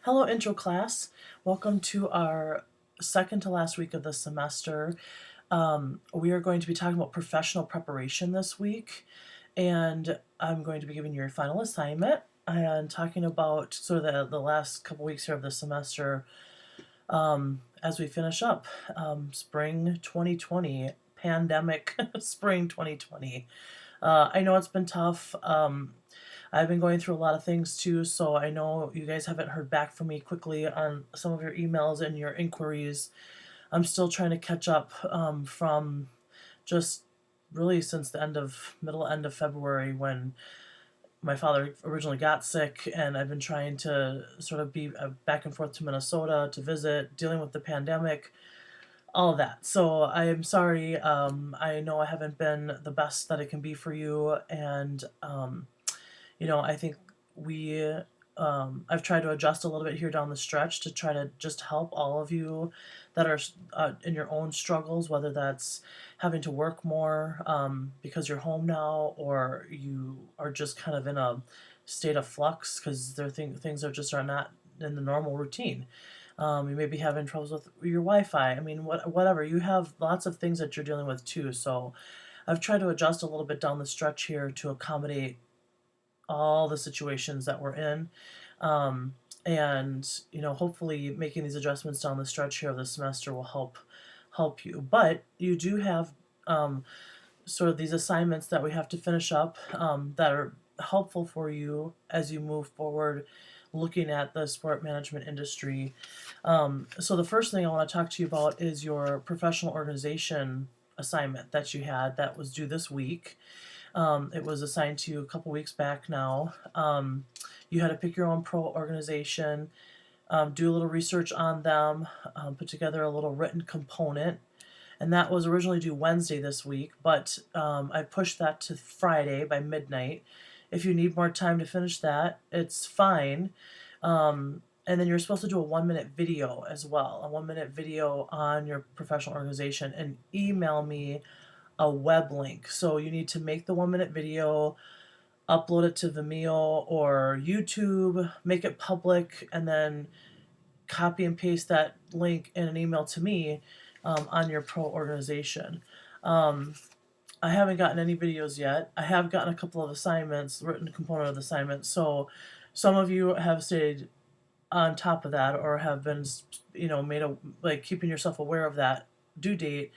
Hello, intro class. Welcome to our second to last week of the semester. We are going to be talking about professional preparation this week, and I'm going to be giving you your final assignment and talking about sort of the last couple weeks here of the semester as we finish up spring 2020, pandemic spring 2020. I know it's been tough. I've been going through a lot of things too, so I know you guys haven't heard back from me quickly on some of your emails and your inquiries. I'm still trying to catch up from just really since the end of February when my father originally got sick, and I've been trying to sort of be back and forth to Minnesota to visit, dealing with the pandemic, all of that. So I am sorry. I know I haven't been the best that I can be for you, and I think we I've tried to adjust a little bit here down the stretch to try to just help all of you that are in your own struggles, whether that's having to work more because you're home now, or you are just kind of in a state of flux because things are not in the normal routine. You may be having troubles with your Wi-Fi. I mean, whatever. You have lots of things that you're dealing with too. So I've tried to adjust a little bit down the stretch here to accommodate all the situations that we're in. Um, and hopefully making these adjustments down the stretch here of the semester will help you. But you do have sort of these assignments that we have to finish up that are helpful for you as you move forward looking at the sport management industry. So the first thing I want to talk to you about is your professional organization assignment that you had that was due this week. It was assigned to you a couple weeks back now. You had to pick your own pro organization, do a little research on them, put together a little written component, and that was originally due Wednesday this week, but I pushed that to Friday by midnight. If you need more time to finish that, it's fine. And then you're supposed to do a 1 minute video as well, a 1 minute video on your professional organization, and email me a web link. So you need to make the 1 minute video, upload it to Vimeo or YouTube, make it public, and then copy and paste that link in an email to me on your pro organization. I haven't gotten any videos yet. I have gotten a couple of assignments, written component of the assignments. So some of you have stayed on top of that or have been, made a like keeping yourself aware of that due date.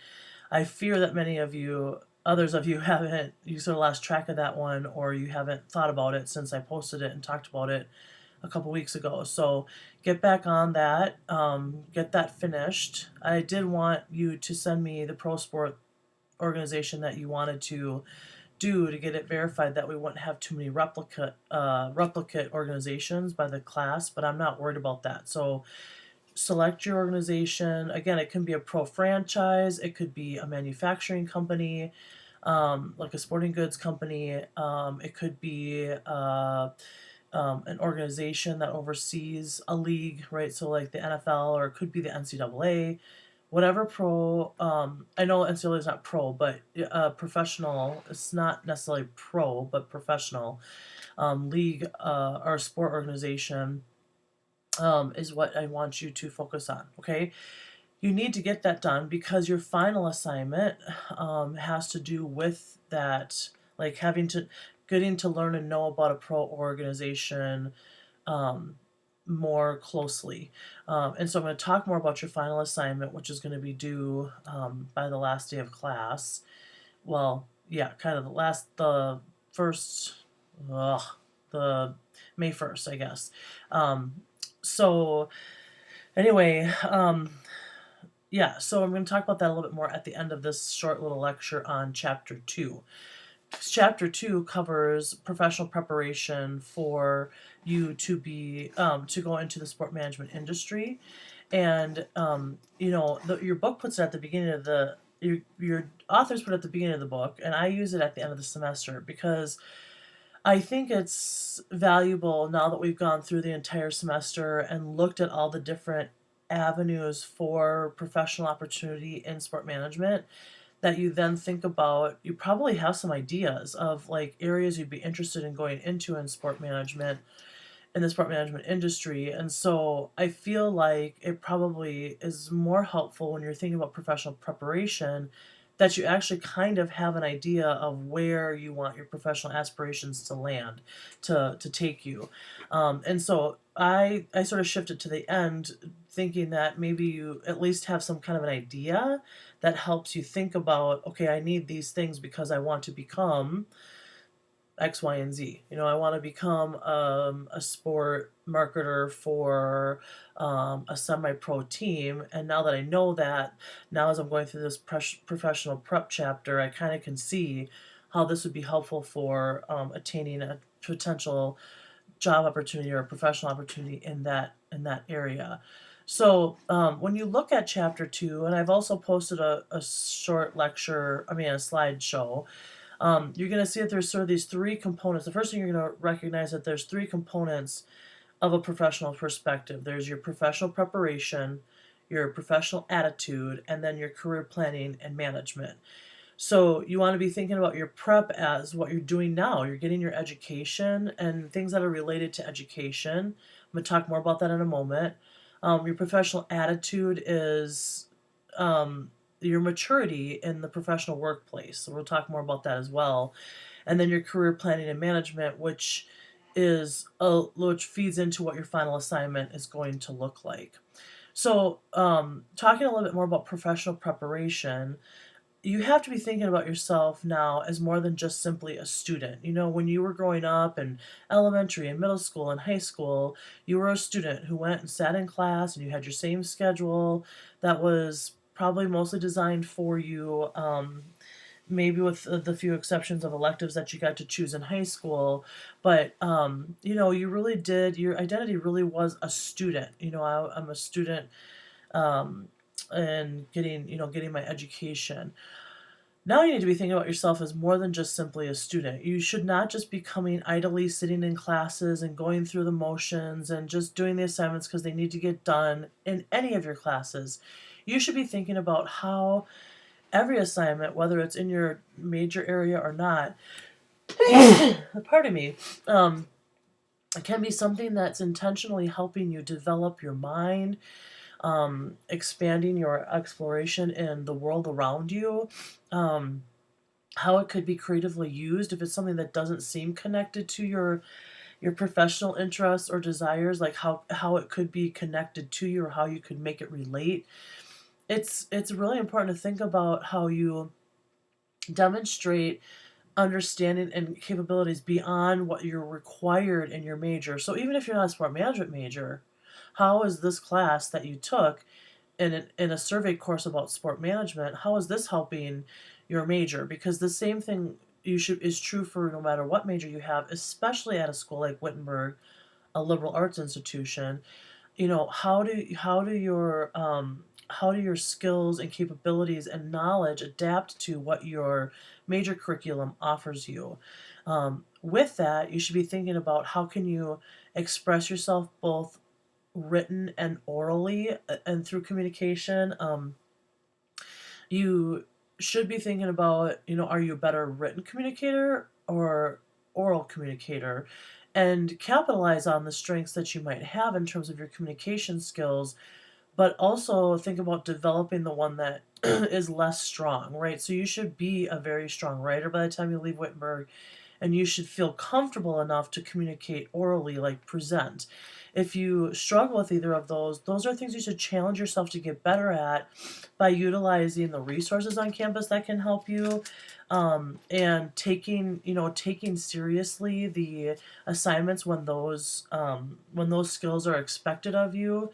I fear that others of you haven't, you sort of lost track of that one, or you haven't thought about it since I posted it and talked about it a couple weeks ago. So get back on that, get that finished. I did want you to send me the pro sport organization that you wanted to do to get it verified, that we wouldn't have too many replicate organizations by the class, but I'm not worried about that. So select your organization. Again, it can be a pro franchise, it could be a manufacturing company, like a sporting goods company. It could be an organization that oversees a league, right? So like the NFL, or it could be the NCAA, whatever pro. I know NCAA is not pro, but professional. It's not necessarily pro, but professional league or sport organization is what I want you to focus on. Okay, you need to get that done because your final assignment has to do with that, like getting to learn and know about a pro organization more closely. And so I'm going to talk more about your final assignment, which is going to be due by the last day of class. Well, yeah, kind of the first, the May 1st, I guess. So anyway, yeah, so I'm going to talk about that a little bit more at the end of this short little lecture on Chapter 2. Chapter 2 covers professional preparation for you to be to go into the sport management industry. And your book puts it at the beginning of your authors put it at the beginning of the book, and I use it at the end of the semester because I think it's valuable now that we've gone through the entire semester and looked at all the different avenues for professional opportunity in sport management, that you then think about, you probably have some ideas of like areas you'd be interested in going into in sport management. in the sport management industry. And so I feel like it probably is more helpful when you're thinking about professional preparation that you actually kind of have an idea of where you want your professional aspirations to land, to take you. And so I sort of shifted to the end thinking that maybe you at least have some kind of an idea that helps you think about, okay, I need these things because I want to become X, Y, and Z. I want to become a sport marketer for a semi-pro team. And now that I know that, now as I'm going through this professional prep chapter, I kind of can see how this would be helpful for attaining a potential job opportunity or a professional opportunity in that area. So when you look at chapter 2, and I've also posted a short lecture, a slideshow, you're going to see that there's sort of these three components. The first thing you're going to recognize that there's three components of a professional perspective. There's your professional preparation, your professional attitude, and then your career planning and management. So you want to be thinking about your prep as what you're doing now. You're getting your education and things that are related to education. I'm going to talk more about that in a moment. Your professional attitude is your maturity in the professional workplace. So we'll talk more about that as well. And then your career planning and management, which feeds into what your final assignment is going to look like. So talking a little bit more about professional preparation, you have to be thinking about yourself now as more than just simply a student. When you were growing up in elementary and middle school and high school, you were a student who went and sat in class and you had your same schedule that was probably mostly designed for you, maybe with the few exceptions of electives that you got to choose in high school. But, you really did, your identity really was a student. I'm a student and getting my education. Now you need to be thinking about yourself as more than just simply a student. You should not just be coming idly sitting in classes and going through the motions and just doing the assignments because they need to get done in any of your classes. You should be thinking about how every assignment, whether it's in your major area or not, pardon me, can be something that's intentionally helping you develop your mind, expanding your exploration in the world around you, how it could be creatively used if it's something that doesn't seem connected to your professional interests or desires, like how it could be connected to you or how you could make it relate. It's really important to think about how you demonstrate understanding and capabilities beyond what you're required in your major. So even if you're not a sport management major, how is this class that you took in a survey course about sport management, how is this helping your major? Because the same thing is true for no matter what major you have, especially at a school like Wittenberg, a liberal arts institution. How do your skills and capabilities and knowledge adapt to what your major curriculum offers you? With that, you should be thinking about how can you express yourself both written and orally and through communication. You should be thinking about, are you a better written communicator or oral communicator? And capitalize on the strengths that you might have in terms of your communication skills, but also think about developing the one that is less strong, right? So you should be a very strong writer by the time you leave Wittenberg, and you should feel comfortable enough to communicate orally, like present. If you struggle with either of those are things you should challenge yourself to get better at by utilizing the resources on campus that can help you, and taking seriously the assignments when those skills are expected of you.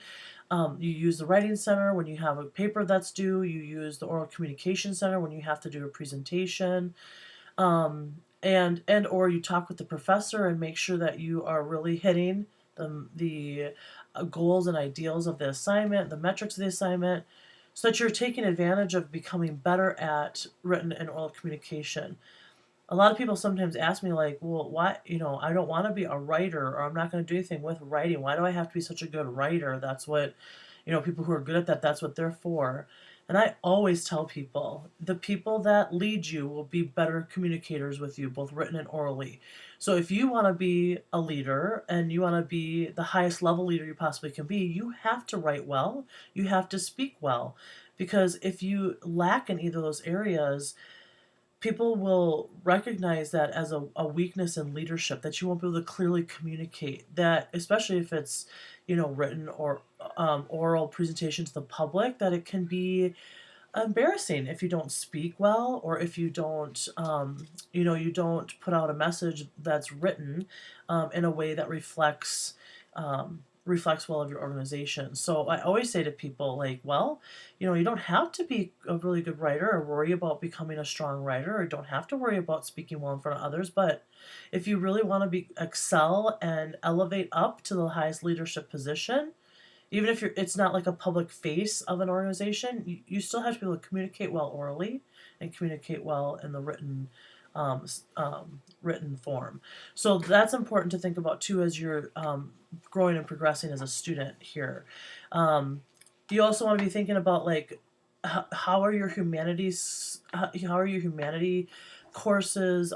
You use the Writing Center when you have a paper that's due. You use the Oral Communication Center when you have to do a presentation. And or you talk with the professor and make sure that you are really hitting the goals and ideals of the assignment, the metrics of the assignment, so that you're taking advantage of becoming better at written and oral communication. A lot of people sometimes ask me, like, well, why, I don't want to be a writer, or I'm not going to do anything with writing. Why do I have to be such a good writer? That's what, people who are good at that, that's what they're for. And I always tell people the people that lead you will be better communicators with you, both written and orally. So if you want to be a leader and you want to be the highest level leader you possibly can be, you have to write well, you have to speak well. Because if you lack in either of those areas, people will recognize that as a weakness in leadership, that you won't be able to clearly communicate that, especially if it's, written or oral presentation to the public, that it can be embarrassing if you don't speak well, or if you don't, you don't put out a message that's written in a way that reflects well of your organization. So I always say to people, like, well, you don't have to be a really good writer or worry about becoming a strong writer, or don't have to worry about speaking well in front of others. But if you really want to be excel and elevate up to the highest leadership position, even if it's not like a public face of an organization, you still have to be able to communicate well orally and communicate well in the written form. So that's important to think about too as you're growing and progressing as a student here. Um, you also want to be thinking about, like, how are your humanity courses,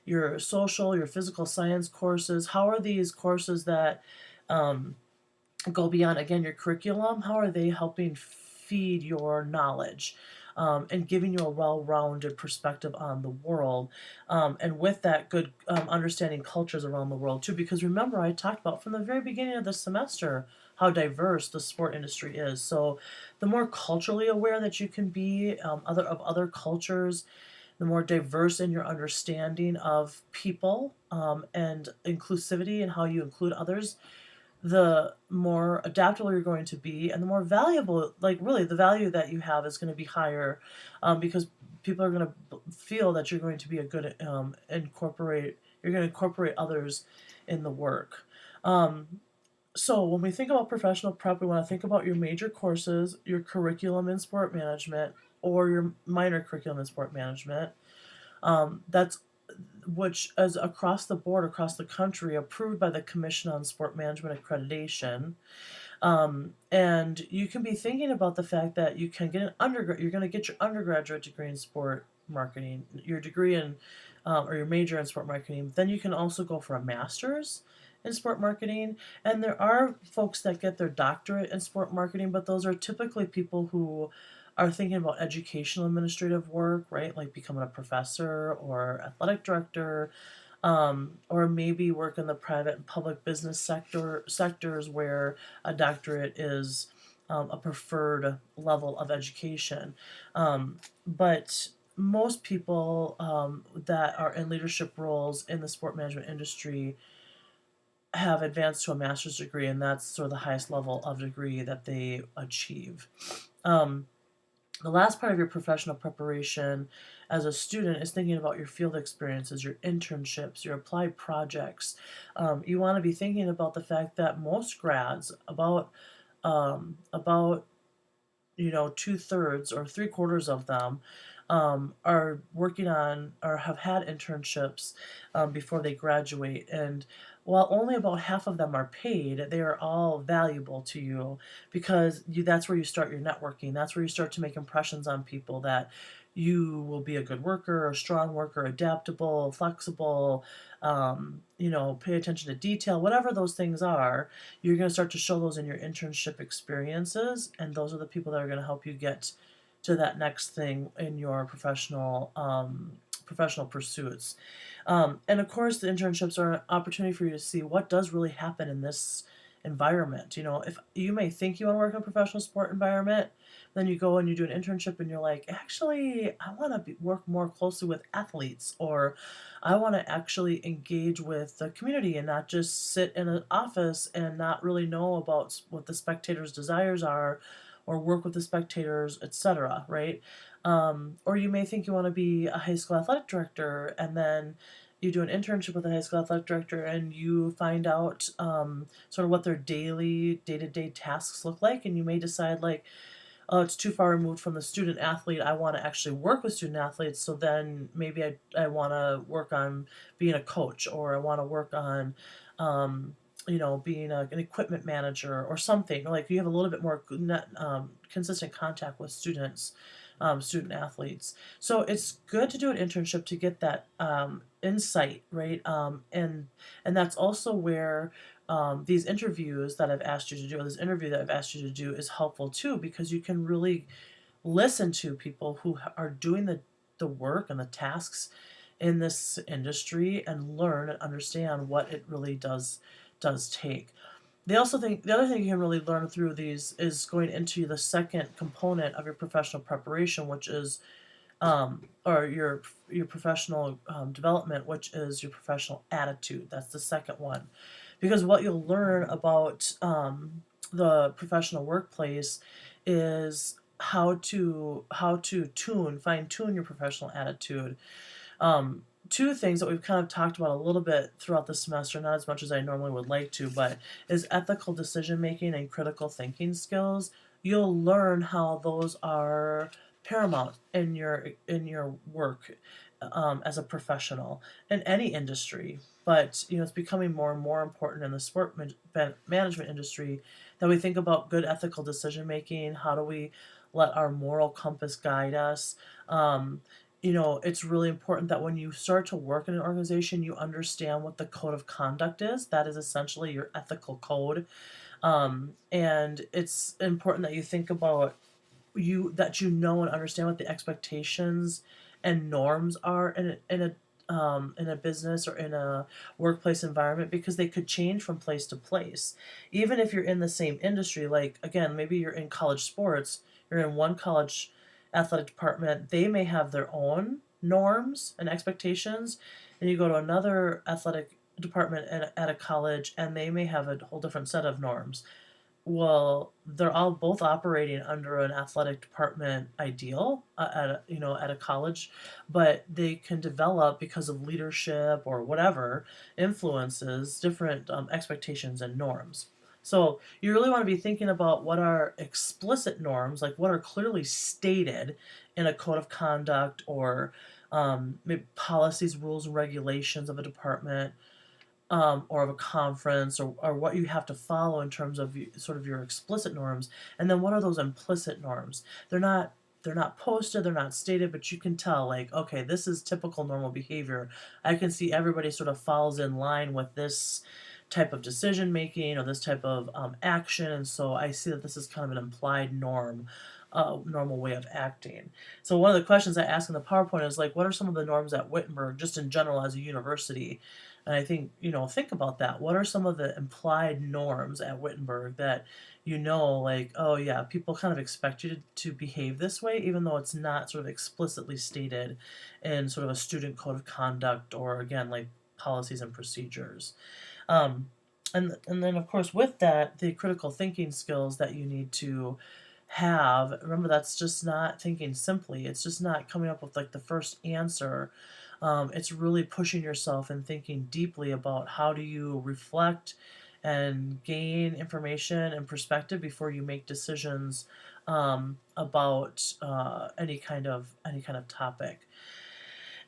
your social, your physical science courses, how are these courses that um, go beyond, again, your curriculum, how are they helping feed your knowledge, and giving you a well-rounded perspective on the world, and with that, good understanding cultures around the world too. Because remember, I talked about from the very beginning of the semester how diverse the sport industry is. So the more culturally aware that you can be, other cultures, the more diverse in your understanding of people, and inclusivity and how you include others, the more adaptable you're going to be, and the more valuable, like, really, the value that you have is going to be higher, because people are going to feel that you're going to be a good you're going to incorporate others in the work. um, so when we think about professional prep, we want to think about your major courses, your curriculum in sport management, or your minor curriculum in sport management. That's which is across the board, across the country, approved by the Commission on Sport Management Accreditation. And you can be thinking about the fact that you can get an undergrad. You're going to get your undergraduate degree in sport marketing, your degree in, or your major in sport marketing. Then you can also go for a master's in sport marketing. And there are folks that get their doctorate in sport marketing, but those are typically people who are thinking about educational administrative work, right? Like becoming a professor or athletic director, or maybe work in the private and public business sectors where a doctorate is a preferred level of education. But most people that are in leadership roles in the sport management industry have advanced to a master's degree, and that's sort of the highest level of degree that they achieve. Um, the last part of your professional preparation as a student is thinking about your field experiences, your internships, your applied projects. You want to be thinking about the fact that most grads, about 2/3 or 3/4 of them, are working on or have had internships before they graduate. And while only about half of them are paid, they are all valuable to you, because that's where you start your networking. That's where you start to make impressions on people that you will be a good worker, a strong worker, adaptable, flexible, pay attention to detail, whatever those things are. You're going to start to show those in your internship experiences, and those are the people that are going to help you get to that next thing in your professional pursuits. And of course, the internships are an opportunity for you to see what does really happen in this environment. If you may think you want to work in a professional sport environment, then you go and you do an internship and you're like, actually, I want to work more closely with athletes, or I want to actually engage with the community and not just sit in an office and not really know about what the spectators' desires are, or work with the spectators, etc., right? Or you may think you want to be a high school athletic director, and then you do an internship with a high school athletic director and you find out sort of what their day-to-day tasks look like, and you may decide, like, oh, it's too far removed from the student athlete. I want to actually work with student athletes. So then maybe I want to work on being a coach, or I want to work on being an equipment manager or something. Like you have a little bit more consistent contact with students, student athletes. So it's good to do an internship to get that insight, right? And that's also where these interviews that I've asked you to do, or this interview that I've asked you to do, is helpful too, because you can really listen to people who are doing the work and the tasks in this industry and learn and understand what it really does take. They also think the other thing you can really learn through these is going into the second component of your professional preparation, which is or your professional development, which is your professional attitude. That's the second one, because what you'll learn about the professional workplace is how to fine tune your professional attitude. Two things that we've kind of talked about a little bit throughout the semester, not as much as I normally would like to, but is ethical decision making and critical thinking skills. You'll learn how those are paramount in your work as a professional in any industry. But it's becoming more and more important in the management industry that we think about good ethical decision making. How do we let our moral compass guide us? Um, it's really important that when you start to work in an organization, you understand what the code of conduct is. That is essentially your ethical code. And it's important that you think about and understand what the expectations and norms are in a business or in a workplace environment, because they could change from place to place. Even if you're in the same industry, like again, maybe you're in college sports, you're in one college athletic department, they may have their own norms and expectations, and you go to another athletic department at a college and they may have a whole different set of norms. Well, they're all both operating under an athletic department ideal at a college, but they can develop, because of leadership or whatever influences, different expectations and norms. So you really want to be thinking about what are explicit norms, like what are clearly stated in a code of conduct, or maybe policies, rules, and regulations of a department, or of a conference, or what you have to follow in terms of sort of your explicit norms, and then what are those implicit norms. They're not posted, they're not stated, but you can tell, like, okay, this is typical normal behavior. I can see everybody sort of falls in line with this type of decision making or this type of action, and so I see that this is kind of an implied normal way of acting. So one of the questions I ask in the PowerPoint is like, what are some of the norms at Wittenberg, just in general as a university? And I think, think about that. What are some of the implied norms at Wittenberg that, like, oh yeah, people kind of expect you to behave this way, even though it's not sort of explicitly stated in sort of a student code of conduct, or again, like policies and procedures. Um, and then of course with that, the critical thinking skills that you need to have. Remember, that's just not thinking simply. It's just not coming up with like the first answer. It's really pushing yourself and thinking deeply about how do you reflect and gain information and perspective before you make decisions about any kind of topic.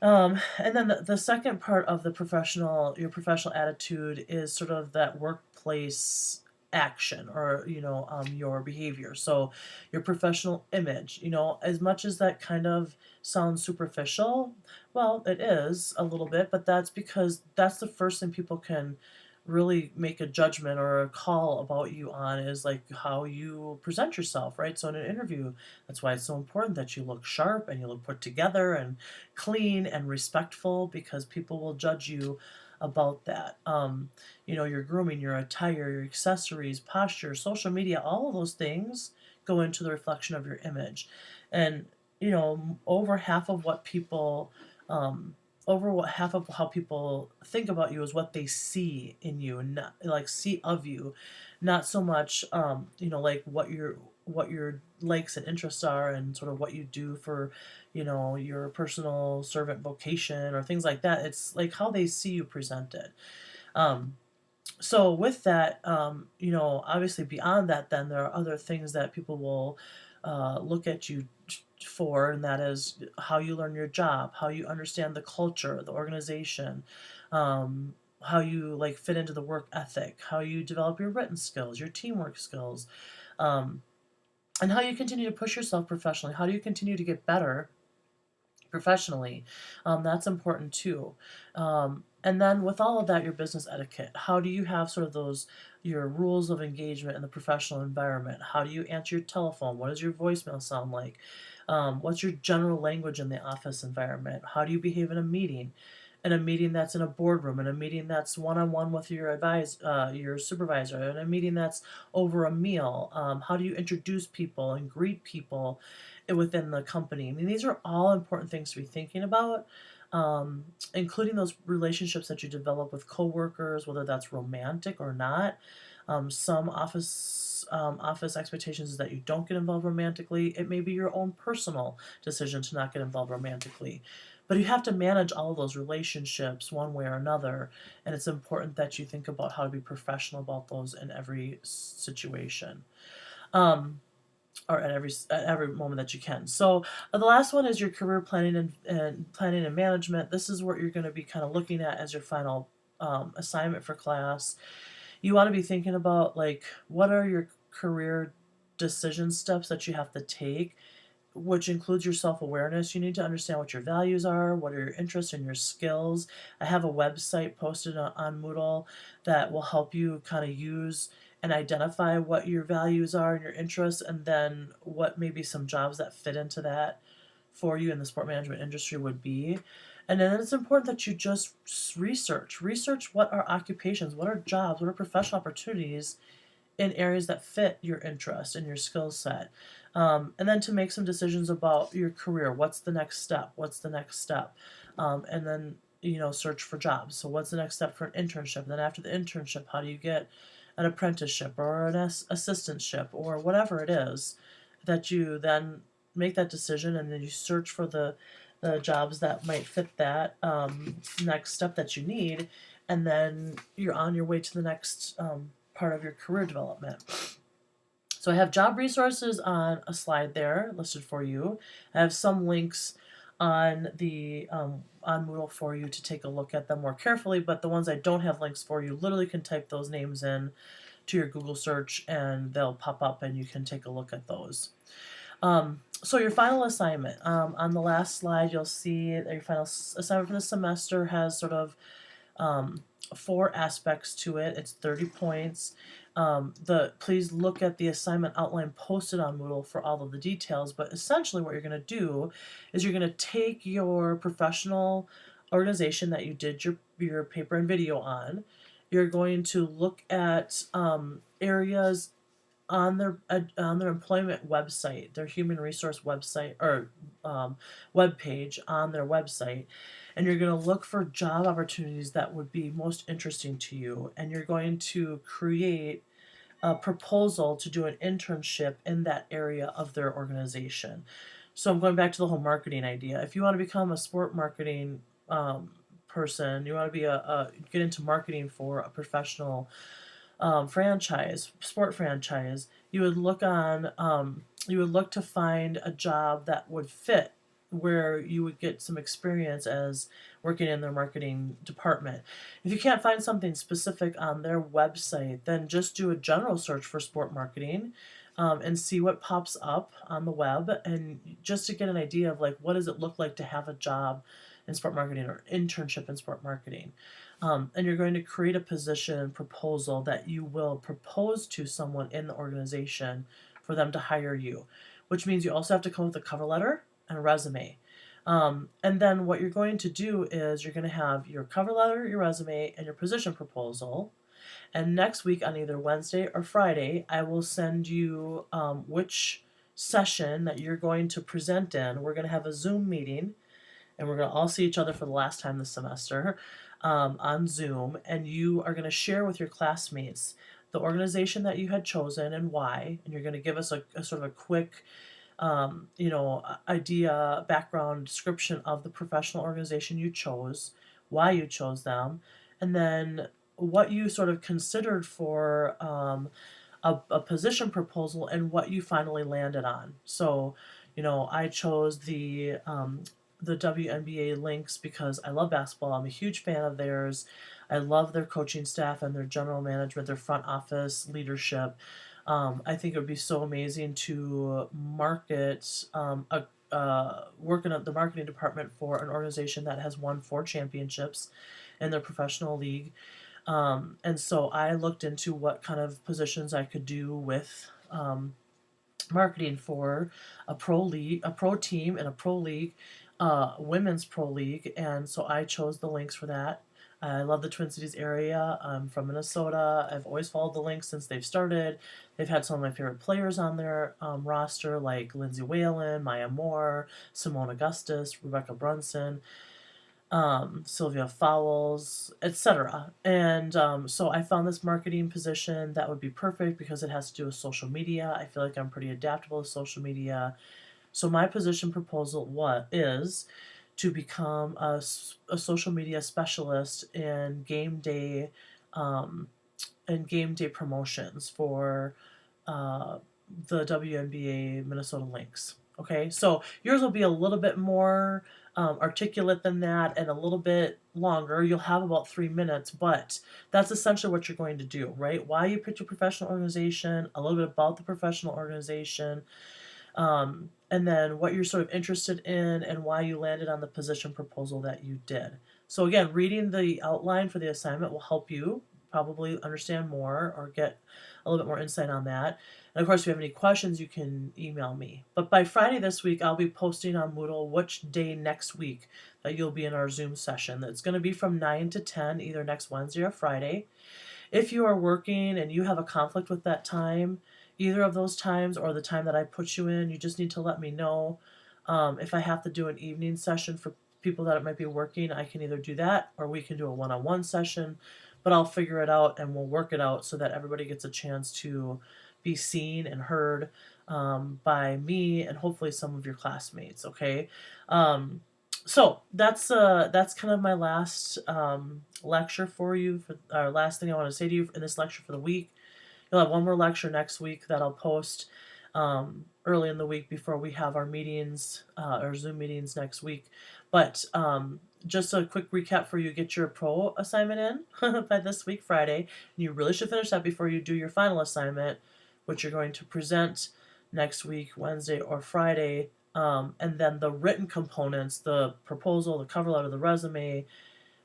And then the second part of your professional attitude is sort of that workplace action, or your behavior. So your professional image, as much as that kind of sounds superficial, well, it is a little bit, but that's because that's the first thing people can really make a judgment or a call about you on, is like how you present yourself, right? So in an interview, that's why it's so important that you look sharp and you look put together and clean and respectful, because people will judge you about that. Your grooming, your attire, your accessories, posture, social media, all of those things go into the reflection of your image. And, over half of what people, over what half of how people think about you is what they see in you, and not like see of you, not so much like what your likes and interests are, and sort of what you do for your personal servant vocation or things like that. It's like how they see you presented. um so with that, obviously beyond that, then there are other things that people will look at you for, and that is how you learn your job, how you understand the culture, the organization, um, how you like fit into the work ethic, how you develop your written skills, your teamwork skills, um, and how you continue to push yourself professionally. How do you continue to get better professionally? That's important too. And then with all of that, your business etiquette. How do you have sort of those your rules of engagement in the professional environment? How do you answer your telephone? What does your voicemail sound like? What's your general language in the office environment? How do you behave in a meeting? In a meeting that's in a boardroom, in a meeting that's one-on-one with your supervisor, in a meeting that's over a meal. How do you introduce people and greet people within the company? I mean, these are all important things to be thinking about, including those relationships that you develop with coworkers, whether that's romantic or not. Some office expectations is that you don't get involved romantically. It may be your own personal decision to not get involved romantically. But you have to manage all of those relationships one way or another, and it's important that you think about how to be professional about those in every situation. Um, or at every moment that you can. So the last one is your career planning and planning and management. This is what you're going to be kind of looking at as your final assignment for class. You want to be thinking about like what are your career decision steps that you have to take, which includes your self-awareness. You need to understand what your values are, what are your interests and your skills. I have a website posted on Moodle that will help you kind of use and identify what your values are and your interests, and then what maybe some jobs that fit into that for you in the sport management industry would be. And then it's important that you just research what are occupations, what are jobs, what are professional opportunities in areas that fit your interest and your skill set. And then to make some decisions about your career. What's the next step? What's the next step? And then, search for jobs. So, what's the next step for an internship? Then, after the internship, how do you get an apprenticeship or an assistantship or whatever it is that you then make that decision, and then you search for the jobs that might fit that next step that you need, and then you're on your way to the next part of your career development. So I have job resources on a slide there listed for you. I have some links on the on Moodle for you to take a look at them more carefully, but the ones I don't have links for, you literally can type those names in to your Google search and they'll pop up and you can take a look at those. So your final assignment, on the last slide, you'll see that your final assignment for the semester has sort of 4 aspects to it. It's 30 points. Please look at the assignment outline posted on Moodle for all of the details, but essentially what you're going to do is you're going to take your professional organization that you did your paper and video on. You're going to look at areas on their employment website, their human resource website or web page on their website, and you're going to look for job opportunities that would be most interesting to you, and you're going to create a proposal to do an internship in that area of their organization. So I'm going back to the whole marketing idea. If you want to become a sport marketing person, you want to be get into marketing for a professional sport franchise, you would look to find a job that would fit where you would get some experience as working in their marketing department. If you can't find something specific on their website, then just do a general search for sport marketing and see what pops up on the web, and just to get an idea of like what does it look like to have a job in sport marketing or internship in sport marketing. And you're going to create a position proposal that you will propose to someone in the organization for them to hire you, which means you also have to come with a cover letter and a resume. And then what you're going to do is you're going to have your cover letter, your resume, and your position proposal. And next week on either Wednesday or Friday, I will send you which session that you're going to present in. We're going to have a Zoom meeting, and we're going to all see each other for the last time this semester on Zoom, and you are going to share with your classmates the organization that you had chosen and why, and you're going to give us a sort of a quick idea, background description of the professional organization you chose, why you chose them, and then what you sort of considered for a position proposal and what you finally landed on. So, I chose the WNBA links because I love basketball. I'm a huge fan of theirs. I love their coaching staff and their general management, their front office leadership. I think it would be so amazing to market work in the marketing department for an organization that has won 4 championships in their professional league. And so I looked into what kind of positions I could do with marketing for a pro league, a pro team, and a pro league, women's pro league. And so I chose the links for that. I love the Twin Cities area. I'm from Minnesota. I've always followed the links since they've started. They've had some of my favorite players on their roster, like Lindsay Whalen, Maya Moore, Simone Augustus, Rebecca Brunson, Sylvia Fowles, etc. And so I found this marketing position that would be perfect because it has to do with social media. I feel like I'm pretty adaptable to social media. So my position proposal is to become a social media specialist in um, game day promotions for uh, the WNBA Minnesota Lynx. Okay, so yours will be a little bit more articulate than that and a little bit longer. You'll have about 3 minutes, but that's essentially what you're going to do, right? Why you picked a professional organization, a little bit about the professional organization, and then what you're sort of interested in and why you landed on the position proposal that you did. So, again, reading the outline for the assignment will help you probably understand more or get a little bit more insight on that. And of course, if you have any questions, you can email me. But by Friday this week, I'll be posting on Moodle which day next week that you'll be in our Zoom session. It's going to be from 9 to 10, either next Wednesday or Friday. If you are working and you have a conflict with that time, either of those times or the time that I put you in, you just need to let me know. If I have to do an evening session for people that might be working, I can either do that or we can do a one-on-one session, but I'll figure it out and we'll work it out so that everybody gets a chance to be seen and heard by me and hopefully some of your classmates. Okay, so that's kind of my last lecture for you. For our last thing I want to say to you in this lecture for the week, you'll have one more lecture next week that I'll post early in the week before we have our meetings, our Zoom meetings next week. But just a quick recap for you: get your pro assignment in by this week Friday, and you really should finish that before you do your final assignment, which you're going to present next week Wednesday or Friday. And then the written components, the proposal, the cover letter, the resume,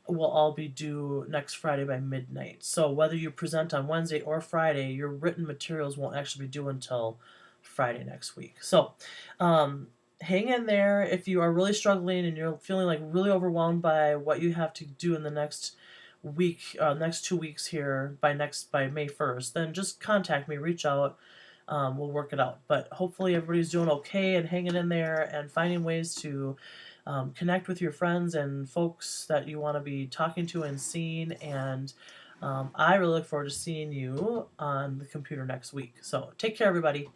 will all be due next Friday by midnight. So whether you present on Wednesday or Friday, your written materials won't actually be due until Friday next week. So hang in there. If you are really struggling and you're feeling like really overwhelmed by what you have to do in the next week, next 2 weeks here by May 1st, then just contact me, reach out. We'll work it out. But hopefully everybody's doing okay and hanging in there and finding ways to connect with your friends and folks that you want to be talking to and seeing. And I really look forward to seeing you on the computer next week. So take care, everybody.